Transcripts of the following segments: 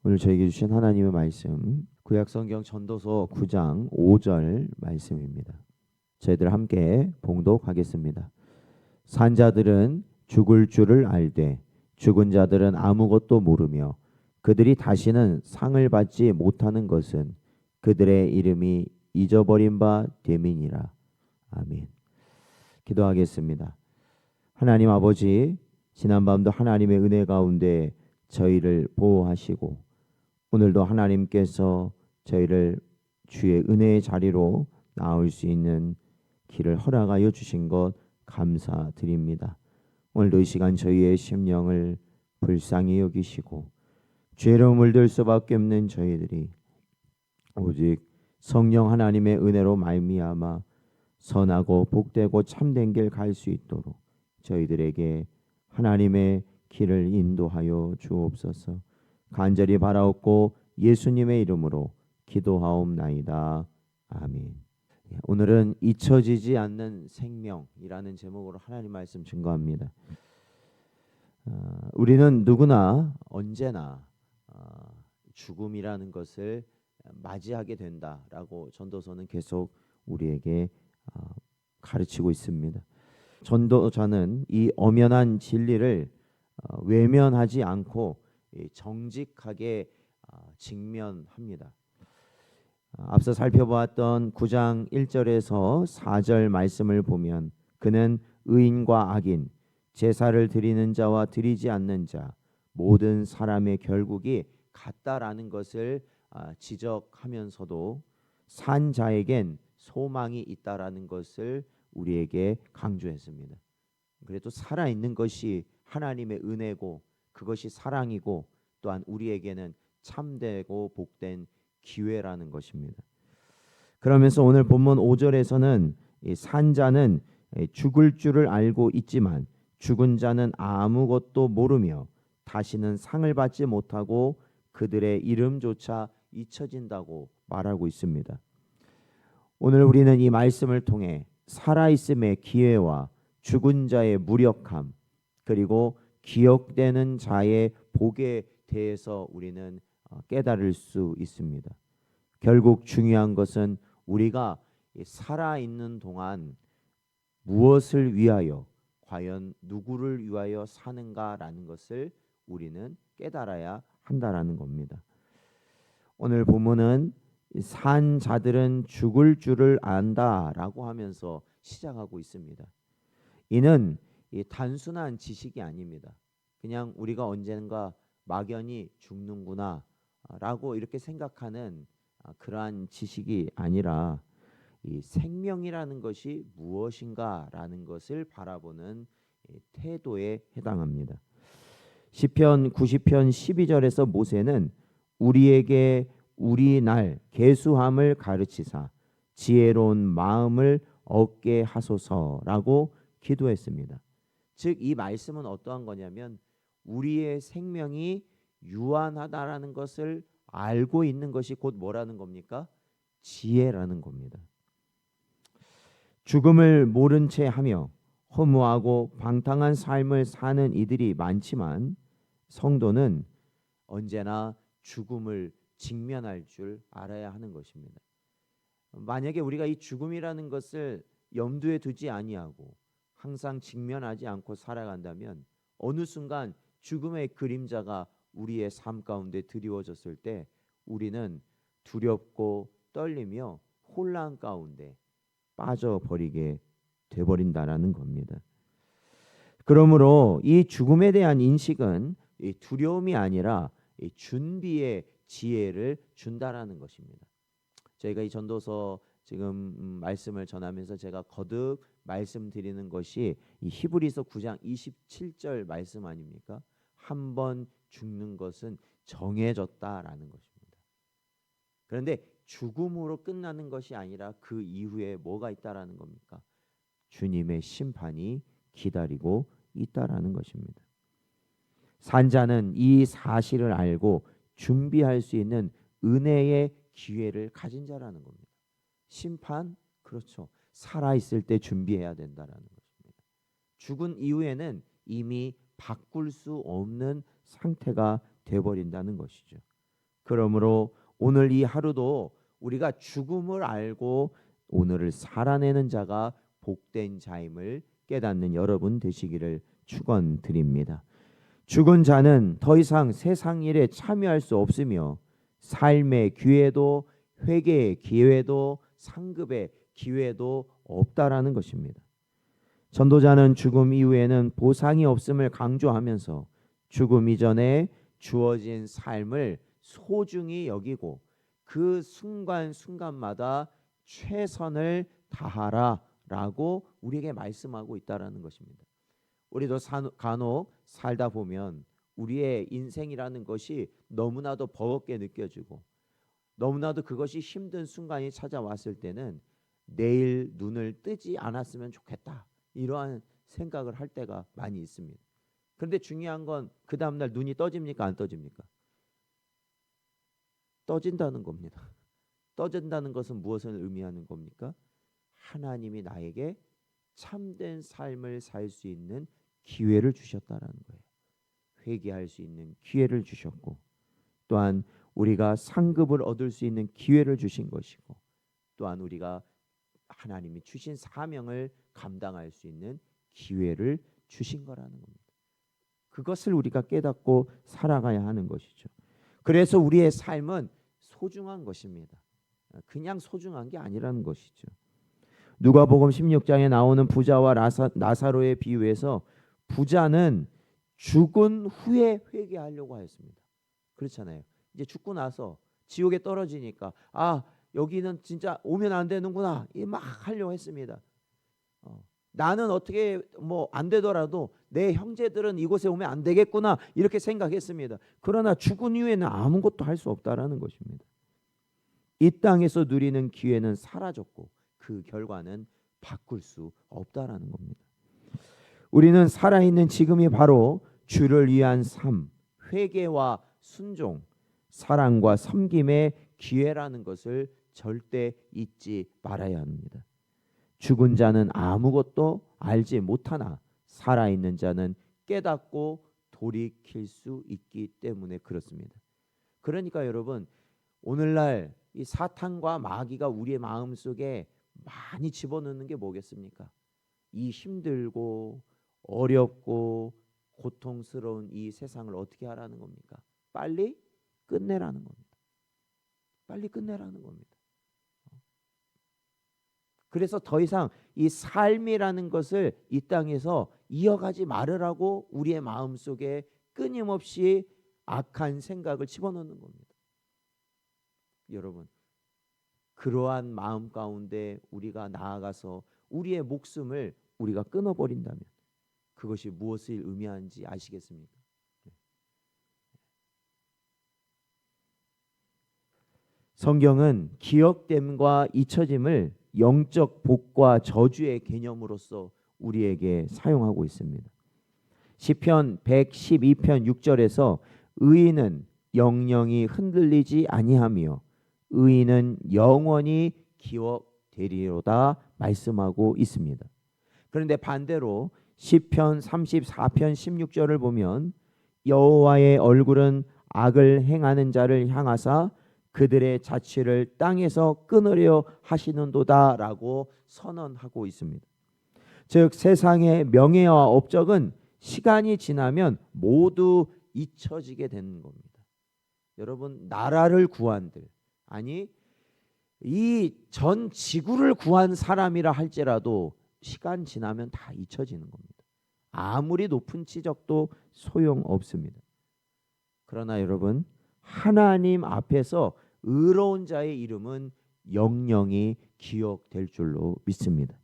오늘 저에게 주신 하나님의 말씀 구약성경 전도서 9장 5절 말씀입니다. 저희들 함께 봉독하겠습니다. 산자들은 죽을 줄을 알되 죽은 자들은 아무것도 모르며 그들이 다시는 상을 받지 못하는 것은 그들의 이름이 잊어버린 바 됨이니라. 아멘. 기도하겠습니다. 하나님 아버지, 지난밤도 하나님의 은혜 가운데 저희를 보호하시고 오늘도 하나님께서 저희를 주의 은혜의 자리로 나올 수 있는 길을 허락하여 주신 것 감사드립니다. 오늘도 이 시간 저희의 심령을 불쌍히 여기시고 죄로 물들 수밖에 없는 저희들이 오직 성령 하나님의 은혜로 말미암아 선하고 복되고 참된 길 갈 수 있도록 저희들에게 하나님의 길을 인도하여 주옵소서. 간절히 바라옵고 예수님의 이름으로 기도하옵나이다. 아멘. 오늘은 잊혀지지 않는 생명이라는 제목으로 하나님 말씀 증거합니다. 우리는 누구나 언제나 죽음이라는 것을 맞이하게 된다라고 전도서는 계속 우리에게 가르치고 있습니다. 전도자는 이 엄연한 진리를 외면하지 않고 정직하게 직면합니다. 앞서 살펴보았던 9장 1절에서 4절 말씀을 보면 그는 의인과 악인, 제사를 드리는 자와 드리지 않는 자, 모든 사람의 결국이 같다라는 것을 지적하면서도 산 자에겐 소망이 있다라는 것을 우리에게 강조했습니다. 그래도 살아있는 것이 하나님의 은혜고 그것이 사랑이고 또한 우리에게는 참되고 복된 기회라는 것입니다. 그러면서 오늘 본문 5절에서는 산자는 죽을 줄을 알고 있지만 죽은 자는 아무것도 모르며 다시는 상을 받지 못하고 그들의 이름조차 잊혀진다고 말하고 있습니다. 오늘 우리는 이 말씀을 통해 살아있음의 기회와 죽은 자의 무력함 그리고 기억되는 자의 복에 대해서 우리는 깨달을 수 있습니다. 결국 중요한 것은 우리가 살아있는 동안 무엇을 위하여 과연 누구를 위하여 사는가라는 것을 우리는 깨달아야 한다라는 겁니다. 오늘 본문은 산 자들은 죽을 줄을 안다라고 하면서 시작하고 있습니다. 이는 단순한 지식이 아닙니다. 그냥 우리가 언젠가 막연히 죽는구나 라고 이렇게 생각하는 그러한 지식이 아니라 이 생명이라는 것이 무엇인가라는 것을 바라보는 태도에 해당합니다. 시편 90편 12절에서 모세는 우리에게 우리 날 계수함을 가르치사 지혜로운 마음을 얻게 하소서라고 기도했습니다. 즉 이 말씀은 어떠한 거냐면 우리의 생명이 유한하다라는 것을 알고 있는 것이 곧 뭐라는 겁니까? 지혜라는 겁니다. 죽음을 모른 채 하며 허무하고 방탕한 삶을 사는 이들이 많지만 성도는 언제나 죽음을 직면할 줄 알아야 하는 것입니다. 만약에 우리가 이 죽음이라는 것을 염두에 두지 아니하고 항상 직면하지 않고 살아간다면 어느 순간 죽음의 그림자가 우리의 삶 가운데 드리워졌을 때 우리는 두렵고 떨리며 혼란 가운데 빠져버리게 돼버린다라는 겁니다. 그러므로 이 죽음에 대한 인식은 두려움이 아니라 준비의 지혜를 준다라는 것입니다. 저희가 이 전도서 지금 말씀을 전하면서 제가 거듭 말씀드리는 것이 이 히브리서 9장 27절 말씀 아닙니까? 한 번 죽는 것은 정해졌다라는 것입니다. 그런데 죽음으로 끝나는 것이 아니라 그 이후에 뭐가 있다라는 겁니까? 주님의 심판이 기다리고 있다라는 것입니다. 산자는 이 사실을 알고 준비할 수 있는 은혜의 기회를 가진 자라는 겁니다. 심판? 그렇죠. 살아있을 때 준비해야 된다라는 것입니다. 죽은 이후에는 이미 바꿀 수 없는 상태가 되어버린다는 것이죠. 그러므로 오늘 이 하루도 우리가 죽음을 알고 오늘을 살아내는 자가 복된 자임을 깨닫는 여러분 되시기를 축원드립니다. 죽은 자는 더 이상 세상 일에 참여할 수 없으며 삶의 기회도 회개의 기회도 상급의 기회도 없다라는 것입니다. 전도자는 죽음 이후에는 보상이 없음을 강조하면서 죽음 이전에 주어진 삶을 소중히 여기고 그 순간순간마다 최선을 다하라라고 우리에게 말씀하고 있다라는 것입니다. 우리도 간혹 살다 보면 우리의 인생이라는 것이 너무나도 버겁게 느껴지고 너무나도 그것이 힘든 순간이 찾아왔을 때는 내일 눈을 뜨지 않았으면 좋겠다 이러한 생각을 할 때가 많이 있습니다. 그런데 중요한 건 그 다음날 눈이 떠집니까 안 떠집니까? 떠진다는 겁니다. 떠진다는 것은 무엇을 의미하는 겁니까? 하나님이 나에게 참된 삶을 살 수 있는 기회를 주셨다라는 거예요. 회개할 수 있는 기회를 주셨고 또한 우리가 상급을 얻을 수 있는 기회를 주신 것이고 또한 우리가 하나님이 주신 사명을 감당할 수 있는 기회를 주신 거라는 겁니다. 그것을 우리가 깨닫고 살아가야 하는 것이죠. 그래서 우리의 삶은 소중한 것입니다. 그냥 소중한 게 아니라는 것이죠. 누가복음 16장에 나오는 부자와 나사로의 비유에서 부자는 죽은 후에 회개하려고 하였습니다. 그렇잖아요. 이제 죽고 나서 지옥에 떨어지니까 여기는 진짜 오면 안 되는구나 이 막 하려고 했습니다. 나는 어떻게 안 되더라도 내 형제들은 이곳에 오면 안 되겠구나 이렇게 생각했습니다. 그러나 죽은 이후에는 아무것도 할 수 없다라는 것입니다. 이 땅에서 누리는 기회는 사라졌고 그 결과는 바꿀 수 없다라는 겁니다. 우리는 살아있는 지금이 바로 주를 위한 삶, 회개와 순종, 사랑과 섬김의 기회라는 것을 절대 잊지 말아야 합니다. 죽은 자는 아무것도 알지 못하나 살아있는 자는 깨닫고 돌이킬 수 있기 때문에 그렇습니다. 그러니까 여러분 오늘날 이 사탄과 마귀가 우리의 마음속에 많이 집어넣는 게 뭐겠습니까? 이 힘들고 어렵고 고통스러운 이 세상을 어떻게 하라는 겁니까? 빨리 끝내라는 겁니다. 빨리 끝내라는 겁니다. 그래서 더 이상 이 삶이라는 것을 이 땅에서 이어가지 말으라고 우리의 마음속에 끊임없이 악한 생각을 집어넣는 겁니다. 여러분 그러한 마음 가운데 우리가 나아가서 우리의 목숨을 우리가 끊어버린다면 그것이 무엇을 의미하는지 아시겠습니까? 성경은 기억됨과 잊혀짐을 영적 복과 저주의 개념으로서 우리에게 사용하고 있습니다. 시편 112편 6절에서 의인은 영영이 흔들리지 아니하며 의인은 영원히 기억되리로다 말씀하고 있습니다. 그런데 반대로 시편 34편 16절을 보면 여호와의 얼굴은 악을 행하는 자를 향하사 그들의 자취를 땅에서 끊으려 하시는도다라고 선언하고 있습니다. 즉 세상의 명예와 업적은 시간이 지나면 모두 잊혀지게 되는 겁니다. 여러분 나라를 구한들 아니 이 전 지구를 구한 사람이라 할지라도 시간 지나면 다 잊혀지는 겁니다. 아무리 높은 지적도 소용없습니다. 그러나 여러분 하나님 앞에서 의로운 자의 이름은 영영이 기억될 줄로 믿습니다.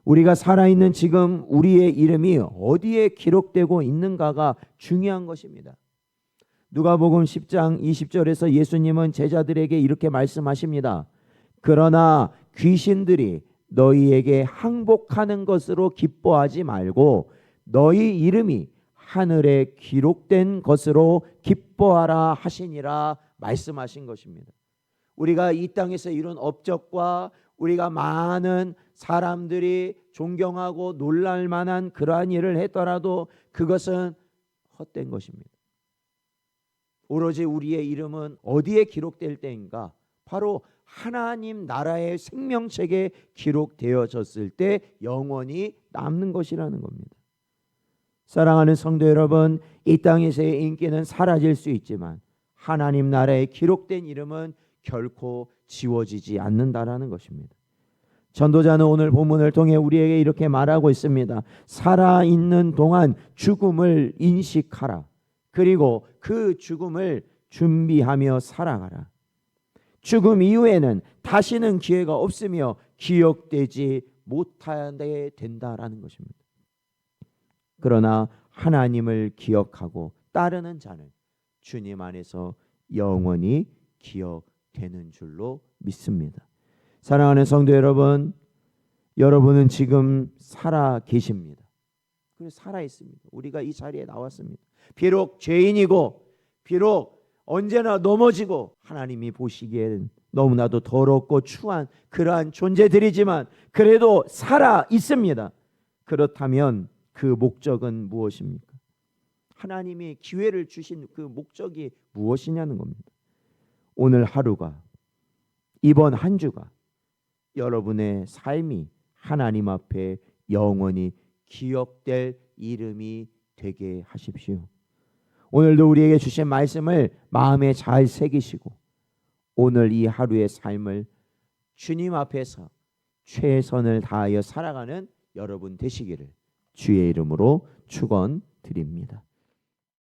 우리가 살아있는 지금 우리의 이름이 어디에 기록되고 있는가가 중요한 것입니다. 누가복음 10장 20절에서 예수님은 제자들에게 이렇게 말씀하십니다. 그러나 귀신들이 너희에게 항복하는 것으로 기뻐하지 말고 너희 이름이 하늘에 기록된 것으로 기뻐하라 하시니라 말씀하신 것입니다. 우리가 이 땅에서 이룬 업적과 우리가 많은 사람들이 존경하고 놀랄 만한 그러한 일을 했더라도 그것은 헛된 것입니다. 오로지 우리의 이름은 어디에 기록될 때인가? 바로 하나님 나라의 생명책에 기록되어졌을 때 영원히 남는 것이라는 겁니다. 사랑하는 성도 여러분, 이 땅에서의 인기는 사라질 수 있지만 하나님 나라에 기록된 이름은 결코 지워지지 않는다라는 것입니다. 전도자는 오늘 본문을 통해 우리에게 이렇게 말하고 있습니다. 살아있는 동안 죽음을 인식하라. 그리고 그 죽음을 준비하며 살아가라. 죽음 이후에는 다시는 기회가 없으며 기억되지 못하게 된다라는 것입니다. 그러나 하나님을 기억하고 따르는 자는 주님 안에서 영원히 기억되는 줄로 믿습니다. 사랑하는 성도 여러분, 여러분은 지금 살아 계십니다. 그래서 살아 있습니다. 우리가 이 자리에 나왔습니다. 비록 죄인이고 비록 언제나 넘어지고 하나님이 보시기에는 너무나도 더럽고 추한 그러한 존재들이지만 그래도 살아 있습니다. 그렇다면 그 목적은 무엇입니까? 하나님이 기회를 주신 그 목적이 무엇이냐는 겁니다. 오늘 하루가, 이번 한 주가 여러분의 삶이 하나님 앞에 영원히 기억될 이름이 되게 하십시오. 오늘도 우리에게 주신 말씀을 마음에 잘 새기시고 오늘 이 하루의 삶을 주님 앞에서 최선을 다하여 살아가는 여러분 되시기를 주의 이름으로 축원드립니다.